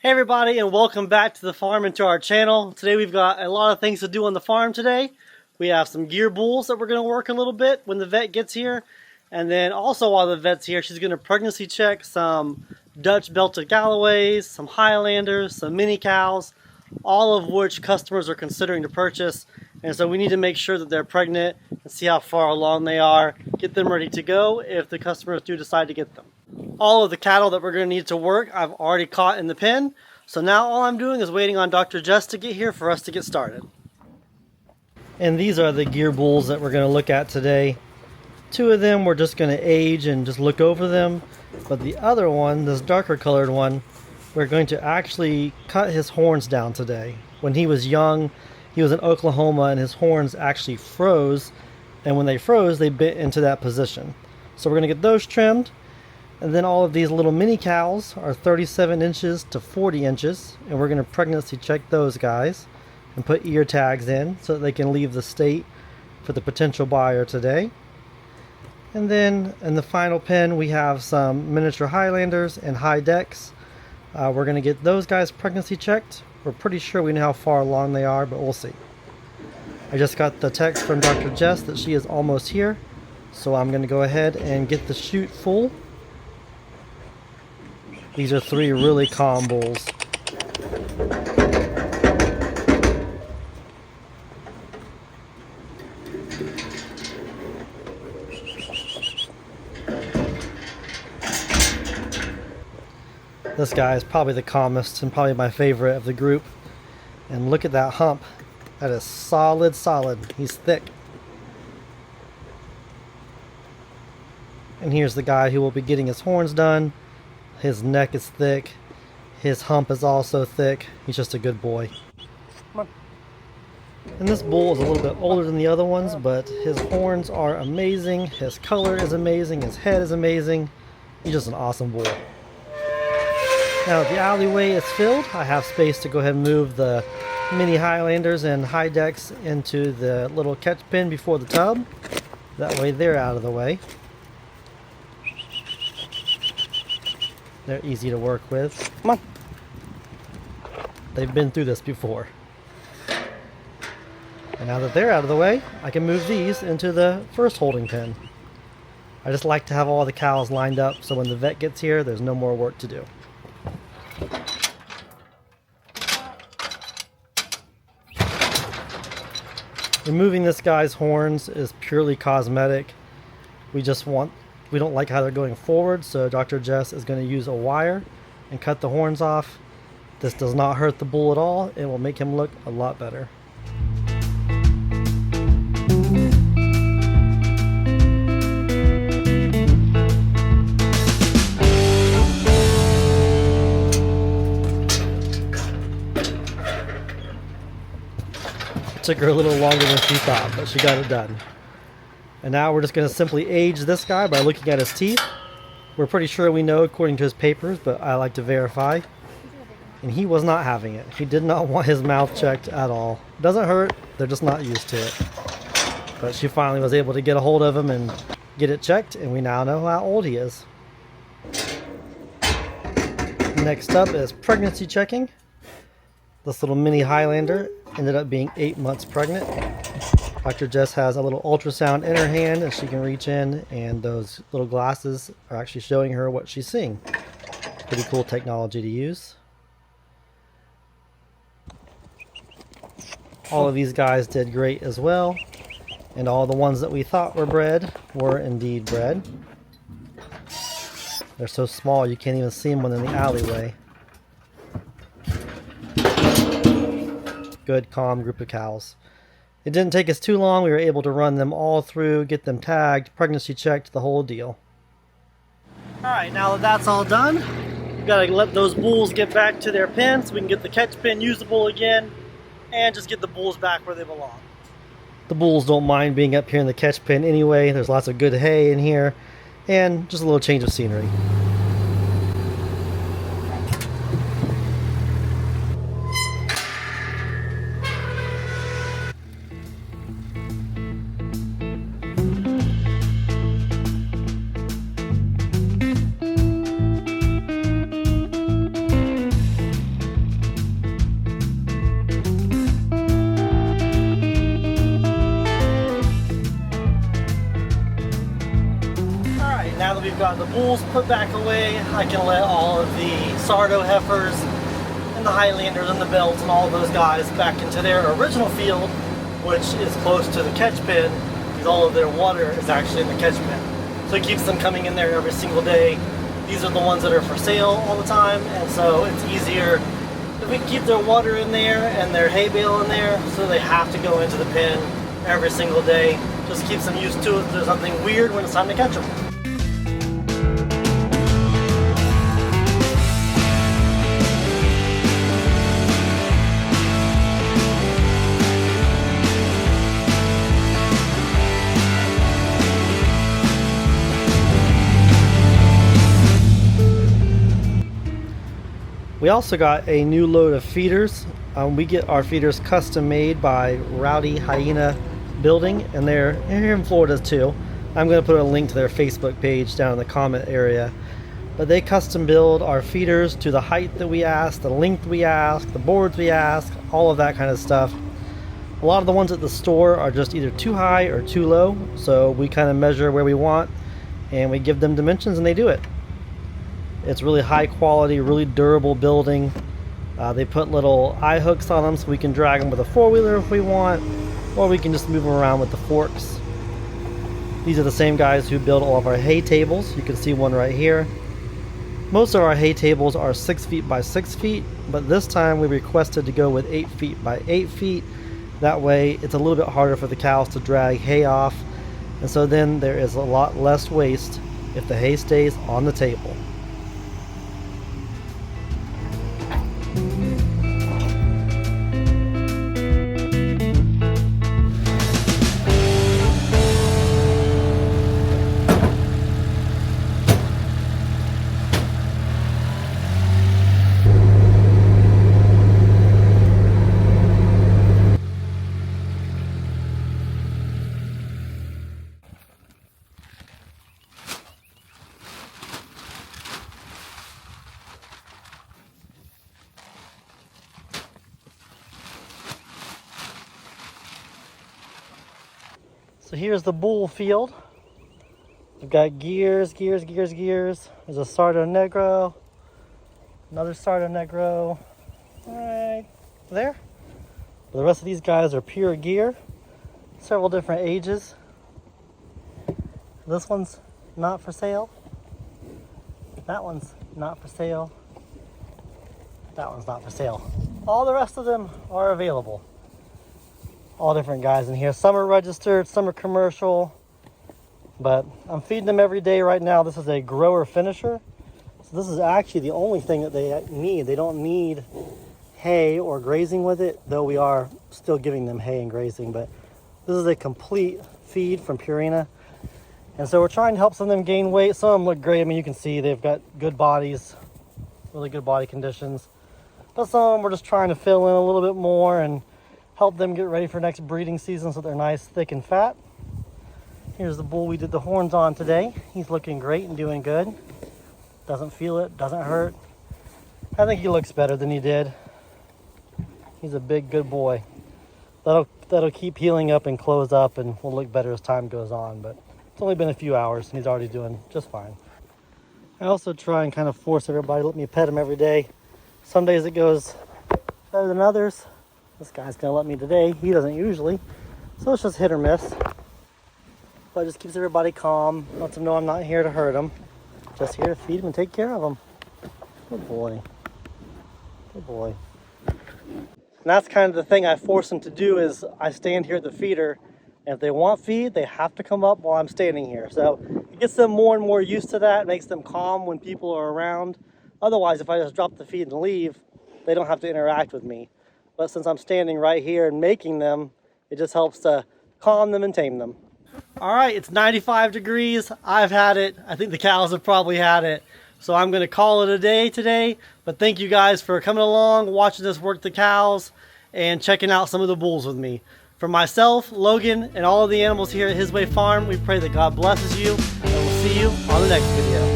Hey everybody, and welcome back to the farm and to our channel. Today we've got a lot of things to do on the farm today. We have some gear bulls that we're going to work a little bit when the vet gets here. And then also while the vet's here, she's going to pregnancy check some Dutch belted Galloways, some Highlanders, some mini cows, all of which customers are considering to purchase. And so we need to make sure that they're pregnant and see how far along they are, get them ready to go if the customers do decide to get them. All of the cattle that we're going to need to work, I've already caught in the pen. So now all I'm doing is waiting on Dr. Jess to get here for us to get started. And these are the gear bulls that we're going to look at today. Two of them we're just going to age and just look over them. But the other one, this darker colored one, we're going to actually cut his horns down today. When he was young, he was in Oklahoma and his horns actually froze. And when they froze, they bit into that position. So we're going to get those trimmed. And then all of these little mini cows are 37 inches to 40 inches. And we're going to pregnancy check those guys and put ear tags in so that they can leave the state for the potential buyer today. And then in the final pen, we have some miniature Highlanders and high decks. We're going to get those guys pregnancy checked. We're pretty sure we know how far along they are, but we'll see. I just got the text from Dr. Jess that she is almost here. So I'm going to go ahead and get the chute full. These are three really calm bulls. This guy is probably the calmest and probably my favorite of the group. And look at that hump. That is solid. He's thick. And here's the guy who will be getting his horns done. His neck is thick. His hump is also thick. He's just a good boy. Come on. And this bull is a little bit older than the other ones, but his horns are amazing. His color is amazing. His head is amazing. He's just an awesome bull. Now the alleyway is filled. I have space to go ahead and move the mini Highlanders and high decks into the little catch pen before the tub. That way they're out of the way. They're easy to work with. Come on. They've been through this before. And now that they're out of the way, I can move these into the first holding pen. I just like to have all the cows lined up so when the vet gets here, there's no more work to do. Removing this guy's horns is purely cosmetic. We don't like how they're going forward, so Dr. Jess is going to use a wire and cut the horns off. This does not hurt the bull at all. It will make him look a lot better. It took her a little longer than she thought, but she got it done. And now we're just going to simply age this guy by looking at his teeth. We're pretty sure we know according to his papers, but I like to verify. And he was not having it. He did not want his mouth checked at all. It doesn't hurt, they're just not used to it. But she finally was able to get a hold of him and get it checked, and we now know how old he is. Next up is pregnancy checking. This little mini Highlander ended up being 8 months pregnant. Dr. Jess has a little ultrasound in her hand and she can reach in, and those little glasses are actually showing her what she's seeing. Pretty cool technology to use. All of these guys did great as well, and all the ones that we thought were bred were indeed bred. They're so small you can't even see them when they're in the alleyway. Good, calm group of cows. It didn't take us too long. We were able to run them all through, get them tagged, pregnancy checked, the whole deal. Alright, now that that's all done, we've got to let those bulls get back to their pen so we can get the catch pen usable again and just get the bulls back where they belong. The bulls don't mind being up here in the catch pen anyway. There's lots of good hay in here and just a little change of scenery. got the bulls put back away, I can let all of the Sardo heifers and the Highlanders and the belts and all of those guys back into their original field, which is close to the catch pen, because all of their water is actually in the catch pen. So it keeps them coming in there every single day. These are the ones that are for sale all the time, and so it's easier if we keep their water in there and their hay bale in there, so they have to go into the pen every single day. Just keeps them used to it. There's something weird when it's time to catch them. We also got a new load of feeders. We get our feeders custom made by Rowdy Hyena building, and they're here in Florida too. I'm going to put a link to their Facebook page down in the comment area. But they custom build our feeders to the height that we ask, the length we ask, the boards we ask, all of that kind of stuff. A lot of the ones at the store are just either too high or too low, so we kind of measure where we want and we give them dimensions and they do it. It's really high quality, really durable building. They put little eye hooks on them so we can drag them with a four-wheeler if we want, or we can just move them around with the forks. These are the same guys who build all of our hay tables. You can see one right here. Most of our hay tables are 6 feet by 6 feet, but this time we requested to go with 8 feet by 8 feet. That way it's a little bit harder for the cows to drag hay off, and so then there is a lot less waste if the hay stays on the table. So here's the bull field. We've got gears. There's a Sardo Negro, another Sardo Negro, right there. The rest of these guys are pure gear, several different ages. This one's not for sale. That one's not for sale. That one's not for sale. All the rest of them are available. All different guys in here. Some are registered, some are commercial, but I'm feeding them every day right now. This is a grower finisher. So this is actually the only thing that they need. They don't need hay or grazing with it, though we are still giving them hay and grazing, but this is a complete feed from Purina. And so we're trying to help some of them gain weight. Some of them look great. I mean, you can see they've got good bodies, really good body conditions. But some of them we're just trying to fill in a little bit more and help them get ready for next breeding season so they're nice, thick, and fat. Here's the bull we did the horns on today. He's looking great and doing good. Doesn't feel it, doesn't hurt. I think he looks better than he did. He's a big, good boy. That'll keep healing up and close up and will look better as time goes on, but it's only been a few hours and he's already doing just fine. I also try and kind of force everybody to let me pet him every day. Some days it goes better than others. This guy's gonna let me today. He doesn't usually, so it's just hit or miss. But it just keeps everybody calm, lets them know I'm not here to hurt them. Just here to feed them and take care of them. Good boy. Good boy. And that's kind of the thing I force them to do is I stand here at the feeder, and if they want feed, they have to come up while I'm standing here. So it gets them more and more used to that, makes them calm when people are around. Otherwise, if I just drop the feed and leave, they don't have to interact with me. But since I'm standing right here and making them, it just helps to calm them and tame them. All right, it's 95 degrees. I've had it. I think the cows have probably had it. So I'm going to call it a day today. But thank you guys for coming along, watching us work the cows, and checking out some of the bulls with me. For myself, Logan, and all of the animals here at HisWay Farm, we pray that God blesses you, and we'll see you on the next video.